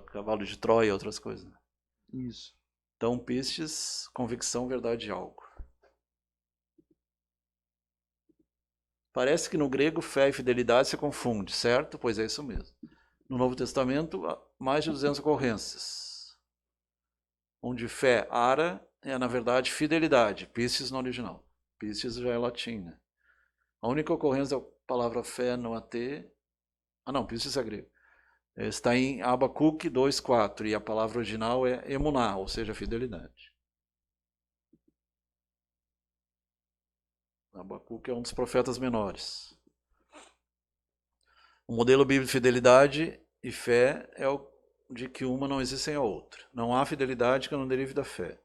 Cavalo de Troia e outras coisas. Isso. Então, pistes, convicção, verdade e algo. Parece que no grego fé e fidelidade se confunde, certo? Pois é isso mesmo. No Novo Testamento, há mais de 200 ocorrências, onde fé, ara, é na verdade fidelidade, pistes no original. Pistes já é latim, né? A única ocorrência da palavra fé no AT... Ah não, pistes é grego. Está em Abacuque 2,4 e a palavra original é emuná, ou seja, fidelidade. Abacuque é um dos profetas menores. O modelo bíblico de fidelidade e fé é o de que uma não existe sem a outra. Não há fidelidade que não derive da fé.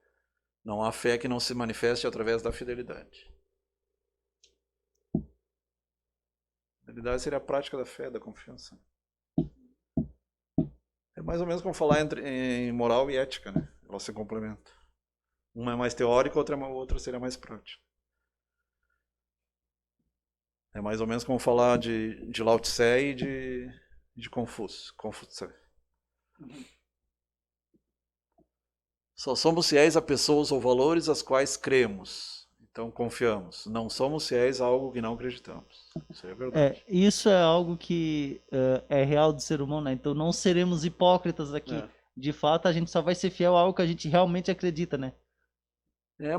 Não há fé que não se manifeste através da fidelidade. Fidelidade seria a prática da fé, da confiança. É mais ou menos como falar em moral e ética, né? Elas se complementam. Uma é mais teórica, outra seria mais prática. É mais ou menos como falar de Lao Tse e de Confúcio. Só somos fiéis a pessoas ou valores às quais cremos. Então confiamos. Não somos fiéis a algo que não acreditamos. Isso é verdade. Isso é algo que é real do ser humano, né? Então não seremos hipócritas aqui. É. De fato, a gente só vai ser fiel a algo que a gente realmente acredita, né?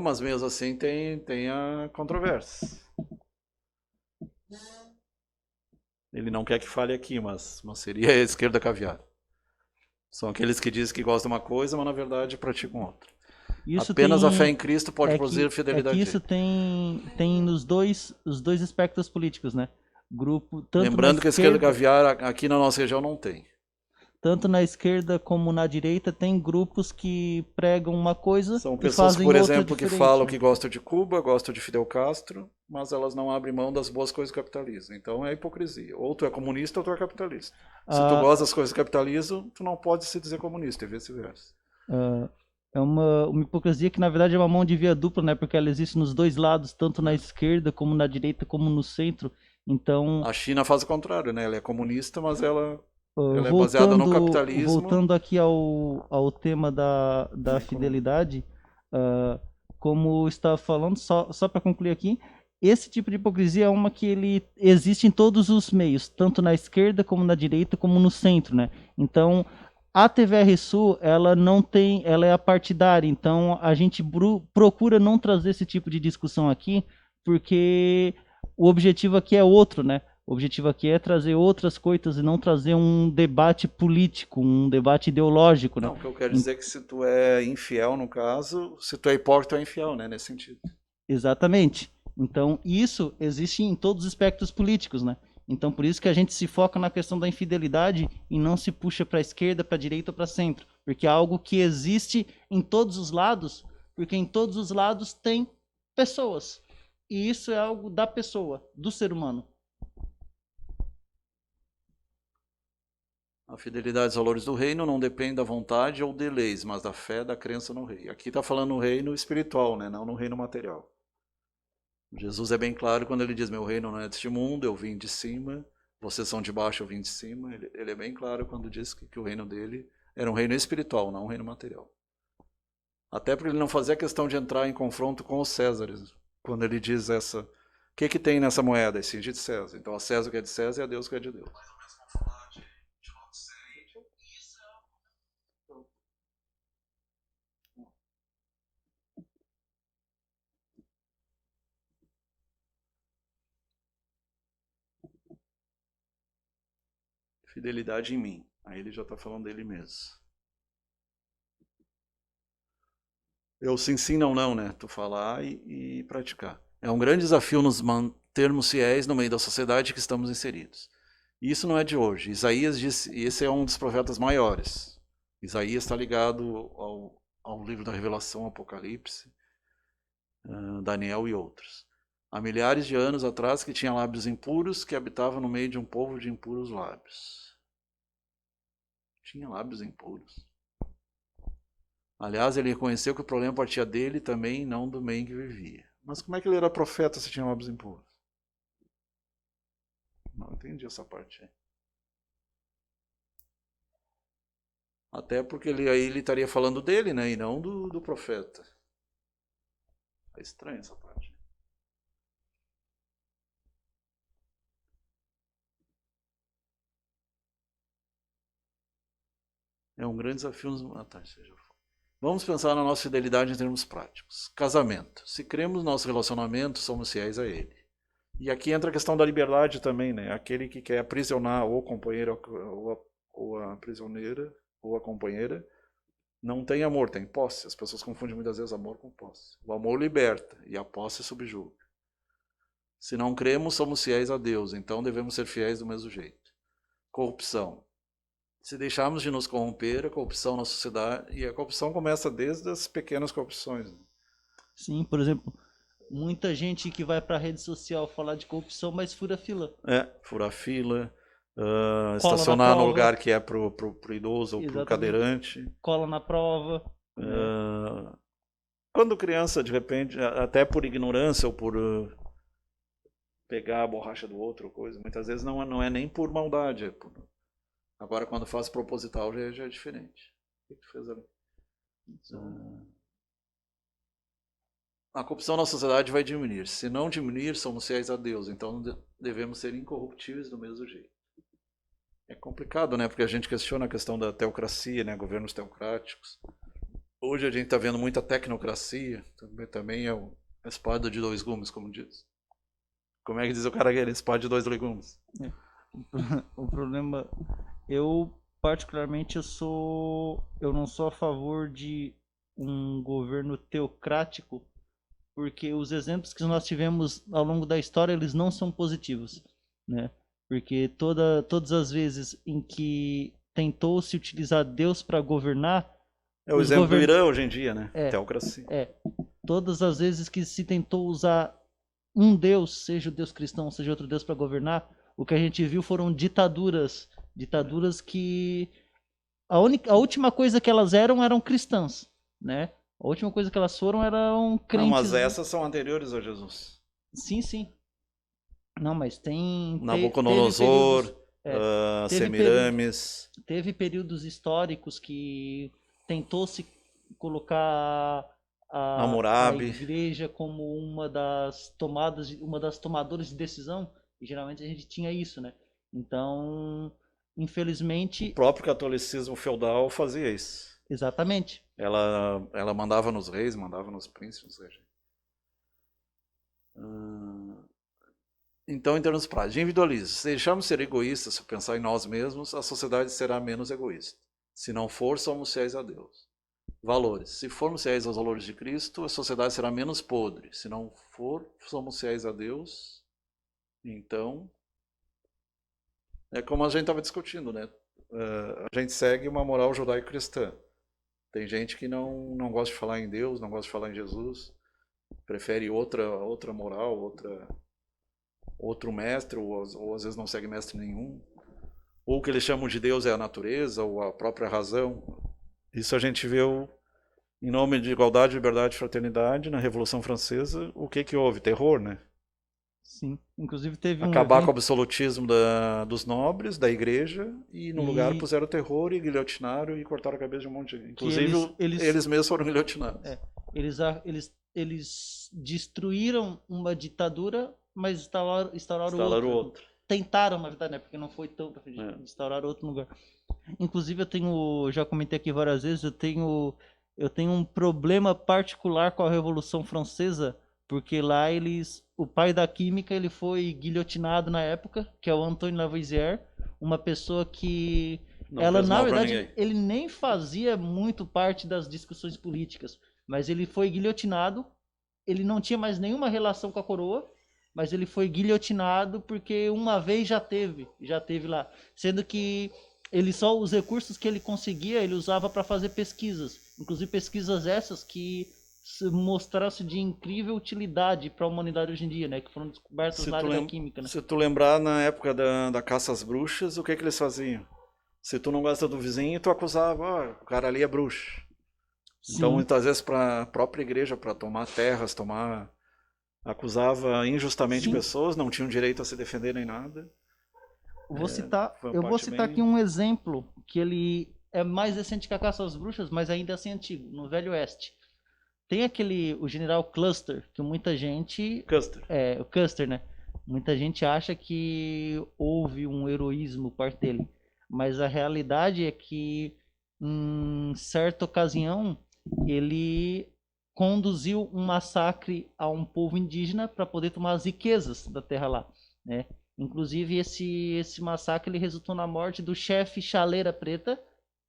Mas mesmo assim tem a controvérsia. Ele não quer que fale aqui, mas seria a esquerda caviar. São aqueles que dizem que gostam de uma coisa, mas na verdade praticam outra. Isso Apenas a fé tem em Cristo pode produzir que fidelidade. isso tem nos os dois espectros políticos, né? Grupo tanto na Lembrando que a esquerda esquerda, caviar aqui na nossa região não tem. tanto na esquerda como na direita tem grupos que pregam uma coisa São e pessoas, fazem por outra exemplo, que diferente, falam né? que gostam de Cuba, gostam de Fidel Castro, mas elas não abrem mão das boas coisas do capitalismo. Então é hipocrisia. Ou tu é comunista ou tu é capitalista. Se tu Ah, gosta das coisas do capitalismo, tu não pode se dizer comunista, e vice-versa. é uma hipocrisia que na verdade é uma mão de via dupla, né? Porque ela existe nos dois lados, tanto na esquerda como na direita, como no centro. Então, A China faz o contrário, né? Ela é comunista, mas ela é baseada no capitalismo. voltando aqui ao tema da É econômico. fidelidade, ah, como estava falando, só para concluir aqui, esse tipo de hipocrisia é uma que ele existe em todos os meios, tanto na esquerda como na direita, como no centro, né? Então, a TVR Sul, ela não tem, ela é apartidária, então a gente procura não trazer esse tipo de discussão aqui, porque o objetivo aqui é outro, né? O objetivo aqui é trazer outras coisas e não trazer um debate político, um debate ideológico, né? Não, o que eu quero dizer é que se tu é infiel, no caso, se tu é hipócrita, tu é infiel, né? Nesse sentido. Exatamente. Então, isso existe em todos os espectros políticos, né? Então, por isso que a gente se foca na questão da infidelidade e não se puxa para a esquerda, para a direita ou para centro, porque é algo que existe em todos os lados, porque em todos os lados tem pessoas. E isso é algo da pessoa, do ser humano. A fidelidade aos valores do reino não depende da vontade ou de leis, mas da fé, da crença no rei. Aqui está falando no reino espiritual, né? Não no reino material. Jesus é bem claro quando ele diz: meu reino não é deste mundo, eu vim de cima, vocês são de baixo, eu vim de cima. Ele é bem claro quando diz que o reino dele era um reino espiritual, não um reino material. Até porque ele não fazia questão de entrar em confronto com os Césares. Quando ele diz o que tem nessa moeda? Esse de César. Então a César que é de César e a Deus que é de Deus. Fidelidade em mim. Aí ele já está falando dele mesmo. Eu sim, não, não, né? Tu falar e praticar. É um grande desafio nos mantermos fiéis no meio da sociedade que estamos inseridos. E isso não é de hoje. Isaías disse, e esse é um dos profetas maiores. Isaías está ligado ao livro da Revelação, Apocalipse, Daniel e outros. Há milhares de anos atrás que tinha lábios impuros que habitava no meio de um povo de impuros lábios. Tinha lábios impuros. Aliás, ele reconheceu que o problema partia dele também, não do meio em que vivia. Mas como é que ele era profeta se tinha lábios impuros? Não entendi essa parte aí. Até porque aí ele estaria falando dele, né? E não do profeta. É estranho essa parte. É um grande desafio. Vamos pensar na nossa fidelidade em termos práticos. Casamento. Se cremos no nosso relacionamento, somos fiéis a ele. E aqui entra a questão da liberdade também, né? Aquele que quer aprisionar ou o companheiro ou a prisioneira ou a companheira não tem amor, tem posse. As pessoas confundem muitas vezes amor com posse. O amor liberta e a posse subjuga. Se não cremos, somos fiéis a Deus, então devemos ser fiéis do mesmo jeito. Corrupção. Se deixarmos de nos corromper, a corrupção na sociedade, e a corrupção começa desde as pequenas corrupções. Sim, por exemplo, muita gente que vai para a rede social falar de corrupção, mas fura fila. Furar fila, Cola na estacionar no prova. lugar que é pro idoso ou pro Exatamente. cadeirante. Cola na prova. Quando criança, de repente, até por ignorância ou por pegar a borracha do outro, coisa, muitas vezes não é nem por maldade. Agora, quando faz proposital, já é diferente. O que tu fez ali? A corrupção na sociedade vai diminuir. Se não diminuir, somos fiéis a Deus. Então devemos ser incorruptíveis do mesmo jeito. É complicado, né? Porque a gente questiona a questão da teocracia, né? Governos teocráticos. Hoje a gente está vendo muita tecnocracia. Também é a espada de dois gumes, como diz. Como é que diz o cara que é a espada de dois legumes? O problema, eu particularmente eu não sou a favor de um governo teocrático, porque os exemplos que nós tivemos ao longo da história, eles não são positivos, né? Porque todas as vezes em que tentou-se utilizar Deus para governar, é o exemplo do Irã hoje em dia, né? Teocracia. Todas as vezes que se tentou usar um Deus, seja o Deus cristão, seja outro Deus para governar, o que a gente viu foram ditaduras que a última coisa que elas eram cristãs, né? A última coisa que elas eram crentes. Não, mas essas são anteriores a Jesus. Sim. Não, mas tem... Nabucodonosor, Semiramis. Teve períodos históricos que tentou-se colocar a igreja como uma das tomadoras de decisão, e geralmente a gente tinha isso, né? Então, infelizmente... O próprio catolicismo feudal fazia isso. Exatamente. Ela mandava nos reis, mandava nos príncipes. Então, em termos práticos, individualismo. Se deixarmos ser egoístas, se pensar em nós mesmos, a sociedade será menos egoísta. Se não for, somos fiéis a Deus. Valores. Se formos fiéis aos valores de Cristo, a sociedade será menos podre. Se não for, somos fiéis a Deus. Então, é como a gente estava discutindo, né? A gente segue uma moral judaico-cristã. Tem gente que não gosta de falar em Deus, não gosta de falar em Jesus, prefere outra moral, outro mestre, ou às vezes não segue mestre nenhum. Ou o que eles chamam de Deus é a natureza, ou a própria razão. Isso a gente viu em nome de igualdade, liberdade e fraternidade na Revolução Francesa. O que houve? Terror, né? Sim, inclusive teve acabar com o absolutismo dos nobres, da igreja, e no lugar puseram terror e guilhotinaram e cortaram a cabeça de um monte de gente. Inclusive, eles mesmos foram guilhotinados. Eles destruíram uma ditadura, mas instauraram outra. Tentaram, na verdade, né? Porque não foi tão pra instaurar outro lugar. Inclusive, já comentei aqui várias vezes, eu tenho um problema particular com a Revolução Francesa, porque lá o pai da química, ele foi guilhotinado na época, que é o Antoine Lavoisier, uma pessoa que na verdade, ele nem fazia muito parte das discussões políticas, mas ele foi guilhotinado, ele não tinha mais nenhuma relação com a coroa, mas ele foi guilhotinado porque uma vez já teve lá, sendo que os recursos que ele conseguia, ele usava para fazer pesquisas, inclusive pesquisas essas que mostraram-se de incrível utilidade para a humanidade hoje em dia, né? Que foram descobertas na área da química, né? Se tu lembrar, na época da caça às bruxas, o que eles faziam? Se tu não gosta do vizinho, tu acusava, o cara ali é bruxo. Sim. Então, muitas vezes, para a própria igreja, para tomar terras, acusava injustamente pessoas, não tinham direito a se defender nem nada. Eu vou citar aqui um exemplo, que ele é mais recente que a caça às bruxas, mas ainda assim antigo, no Velho Oeste. Tem o general Custer, que muita gente... o Custer, né? Muita gente acha que houve um heroísmo por parte dele. Mas a realidade é que, em certa ocasião, ele conduziu um massacre a um povo indígena para poder tomar as riquezas da terra lá, né? Inclusive, esse massacre ele resultou na morte do chefe Chaleira Preta,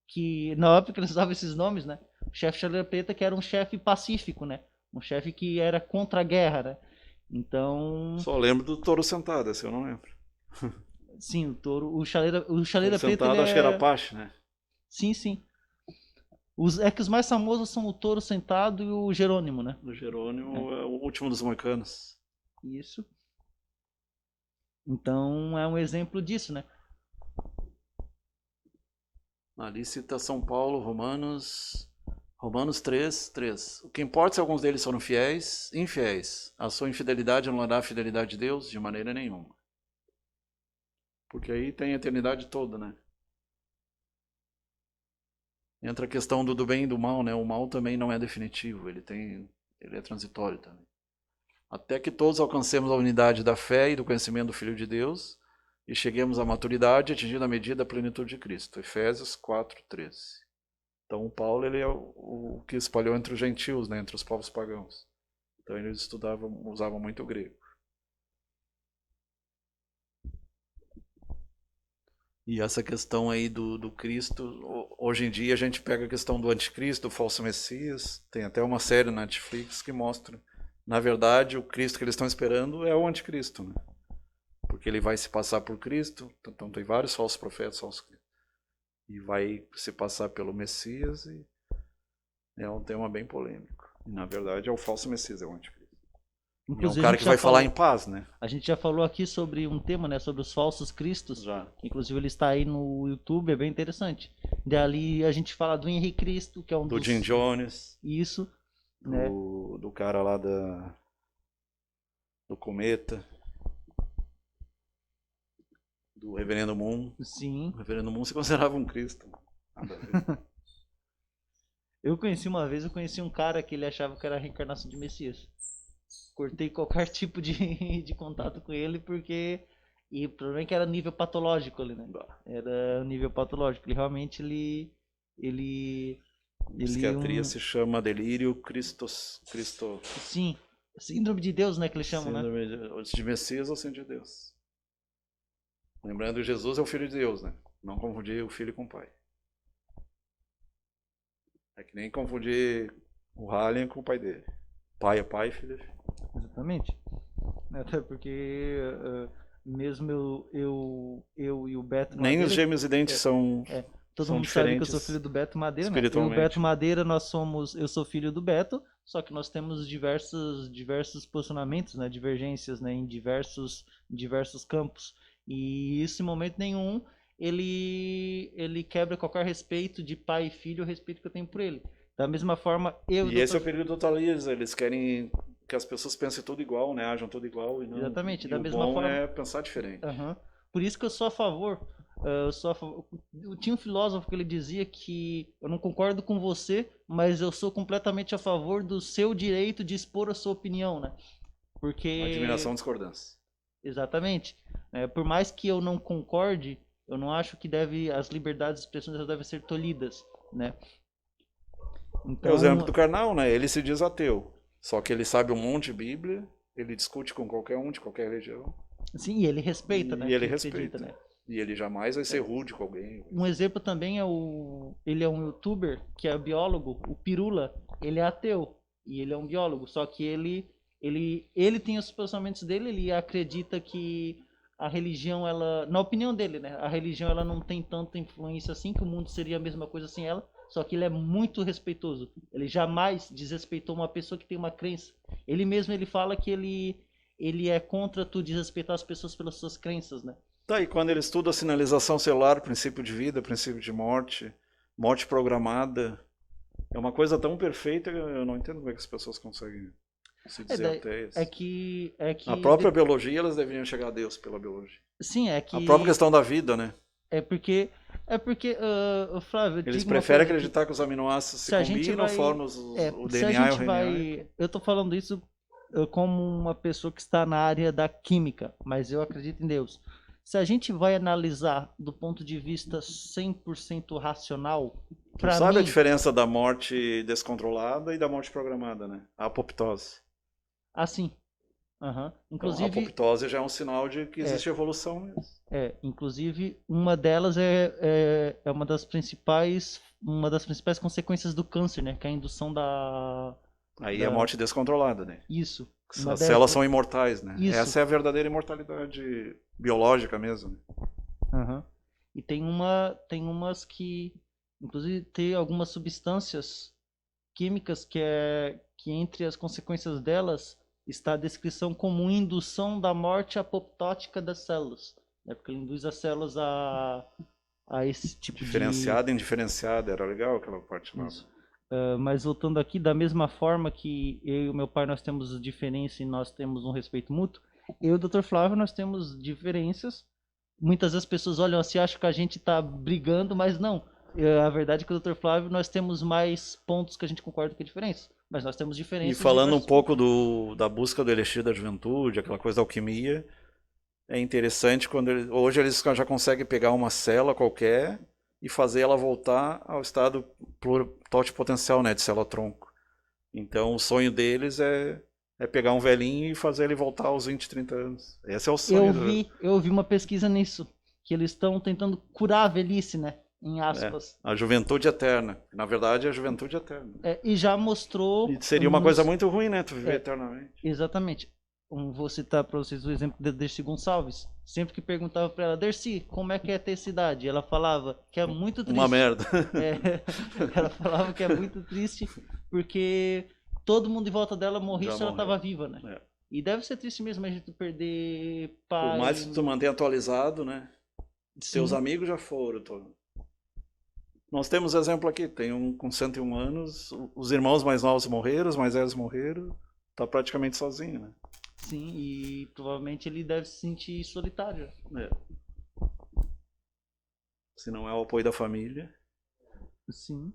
que na época eles usavam esses nomes, né? O chefe Chaleira Preta, que era um chefe pacífico, né? Um chefe que era contra a guerra, né? Então, Só lembro do touro sentado, esse eu não lembro. sim, o touro, o Touro chaleira preta, sentado, ele acho que era é... Apache, né? Sim, sim. É que os mais famosos são o touro sentado e o Jerônimo, né? Do Jerônimo é o último dos moicanos. Isso. Então, é um exemplo disso, né? Ali cita São Paulo, Romanos 3, 3. O que importa é se alguns deles foram fiéis, infiéis. A sua infidelidade anulará a fidelidade de Deus de maneira nenhuma. Porque aí tem a eternidade toda, né? Entra a questão do bem e do mal, né? O mal também não é definitivo, ele é transitório também. Até que todos alcancemos a unidade da fé e do conhecimento do Filho de Deus e cheguemos à maturidade, atingindo a medida da plenitude de Cristo. Efésios 4:13. Então, Paulo ele é o que espalhou entre os gentios, né, entre os povos pagãos. Então, eles usavam muito o grego. E essa questão aí do Cristo, hoje em dia a gente pega a questão do anticristo, do falso messias, tem até uma série na Netflix que mostra, na verdade, o Cristo que eles estão esperando é o anticristo, né? Porque ele vai se passar por Cristo, então tem vários falsos profetas, falsos cristos, e vai se passar pelo Messias, e é um tema bem polêmico. E, na verdade, é o falso Messias, é o anticristo. E é um Inclusive, a cara gente que já vai falar falou, em paz, né? a gente já falou aqui sobre um tema, né? Sobre os falsos cristos. Já. Inclusive, ele está aí no YouTube, é bem interessante. Dali a gente fala do Henrique Cristo, que é um Do dos... Jim Jones, Isso, né? do cara lá do Cometa, do Reverendo Moon. Sim. O Reverendo Moon se considerava um Cristo. Nada a ver. Eu conheci um cara que ele achava que era a reencarnação de Messias. Cortei qualquer tipo de contato com ele porque... E o problema é que era nível patológico ali, né? Era nível patológico. Ele realmente, ele Psiquiatria se chama delírio Cristo. Sim, síndrome de Deus, né, que eles chamam, né? Síndrome de Messias ou síndrome de Deus. Lembrando que Jesus é o Filho de Deus, né? Não confundir o Filho com o Pai. É que nem confundir o Halley com o pai dele. Pai é pai, filho é filho. Exatamente. Até porque mesmo eu e o Beto Nem Madeira, os gêmeos idênticos são, todo são mundo sabe que eu diferentes sou filho do Beto Madeira, né? Eu e o espiritualmente. Beto Madeira, eu sou filho do Beto, só que nós temos diversos posicionamentos, né? Divergências, né? Em diversos campos. E isso em momento nenhum ele quebra qualquer respeito de pai e filho, o respeito que eu tenho por ele. Da mesma forma, eu E esse é o período totalista, eles querem que as pessoas pensem tudo igual, né? Ajam tudo igual e não. Exatamente, E da o mesma bom forma. é pensar diferente. Aham. Por isso que eu sou a favor. Tinha um filósofo que ele dizia que eu não concordo com você, mas eu sou completamente a favor do seu direito de expor a sua opinião, né? Porque Admiração, discordância. exatamente. Por mais que eu não concorde, eu não acho que as liberdades de expressão elas devem ser tolhidas, né? É o exemplo Então, do carnal, né? Ele se diz ateu. Só que ele sabe um monte de Bíblia, ele discute com qualquer um, de qualquer religião. sim, e ele respeita, né? E ele Quem acredita, respeita. né? E ele jamais vai ser rude com alguém. Um exemplo também ele é um youtuber que é biólogo, o Pirula, ele é ateu e ele é um biólogo, só que ele tem os posicionamentos dele, ele acredita que a religião, ela, na opinião dele, né, a religião ela não tem tanta influência assim, que o mundo seria a mesma coisa sem ela, só que ele é muito respeitoso. Ele jamais desrespeitou uma pessoa que tem uma crença. Ele mesmo ele fala que ele é contra tu desrespeitar as pessoas pelas suas crenças, né? Tá, e quando ele estuda a sinalização celular, princípio de vida, princípio de morte, morte programada, é uma coisa tão perfeita que eu não entendo como é que as pessoas conseguem se dizer ateias. É que A própria biologia, elas deveriam chegar a Deus pela biologia. sim, é que A própria questão da vida, né? é porque Flávio, Eles preferem acreditar que os aminoácidos se combinam, formam o DNA e o RNA. eu tô falando isso como uma pessoa que está na área da química, mas eu acredito em Deus. Se a gente vai analisar do ponto de vista 100% racional, Tu sabe a diferença da morte descontrolada e da morte programada, né? A apoptose. Assim. Inclusive, então, a apoptose já é um sinal de que existe evolução mesmo. Inclusive, uma delas é uma das principais consequências do câncer, né? Que é a indução Aí é morte descontrolada, né? Isso. As células são imortais, né? Isso. Essa é a verdadeira imortalidade biológica mesmo. Né? Uhum. E tem umas que, inclusive, tem algumas substâncias químicas que entre as consequências delas está a descrição como indução da morte apoptótica das células, né? Porque ele induz as células a esse tipo diferenciada e indiferenciada, era legal aquela parte lá. Isso. Mas voltando aqui, da mesma forma que eu e o meu pai nós temos diferença e nós temos um respeito mútuo, eu e o Dr. Flávio nós temos diferenças. Muitas vezes as pessoas olham assim, acham que a gente está brigando, mas não. A verdade é que o Dr. Flávio nós temos mais pontos que a gente concorda que é diferença, mas nós temos E diferenças. falando um pouco da busca do elixir da juventude, aquela coisa da alquimia, é interessante quando hoje eles já conseguem pegar uma célula qualquer e fazer ela voltar ao estado totipotencial, né, de célula-tronco. Então o sonho deles é pegar um velhinho e fazer ele voltar aos 20, 30 anos. Esse é o sonho. Eu vi uma pesquisa nisso, que eles estão tentando curar a velhice, né? Em aspas. A juventude eterna. Na verdade, é a juventude eterna. E já mostrou... E seria uma coisa muito ruim, né? Tu viver eternamente. Exatamente. Vou citar para vocês o exemplo da Dercy Gonçalves. Sempre que perguntava para ela, Dercy, como é que é ter cidade? Ela falava que é muito triste. Uma merda. Ela falava que é muito triste porque todo mundo em volta dela morria se ela estava viva, né? É. E deve ser triste mesmo a gente perder pai... Por mais que tu mantenha atualizado, né? Sim. Teus amigos já foram. Nós temos exemplo aqui, tem um com 101 anos, os irmãos mais novos morreram, os mais velhos morreram, tá praticamente sozinho, né? Sim, e provavelmente ele deve se sentir solitário. É. Se não é o apoio da família. Sim.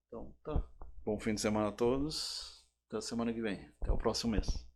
Então, tá. Bom fim de semana a todos. Até a semana que vem. Até o próximo mês.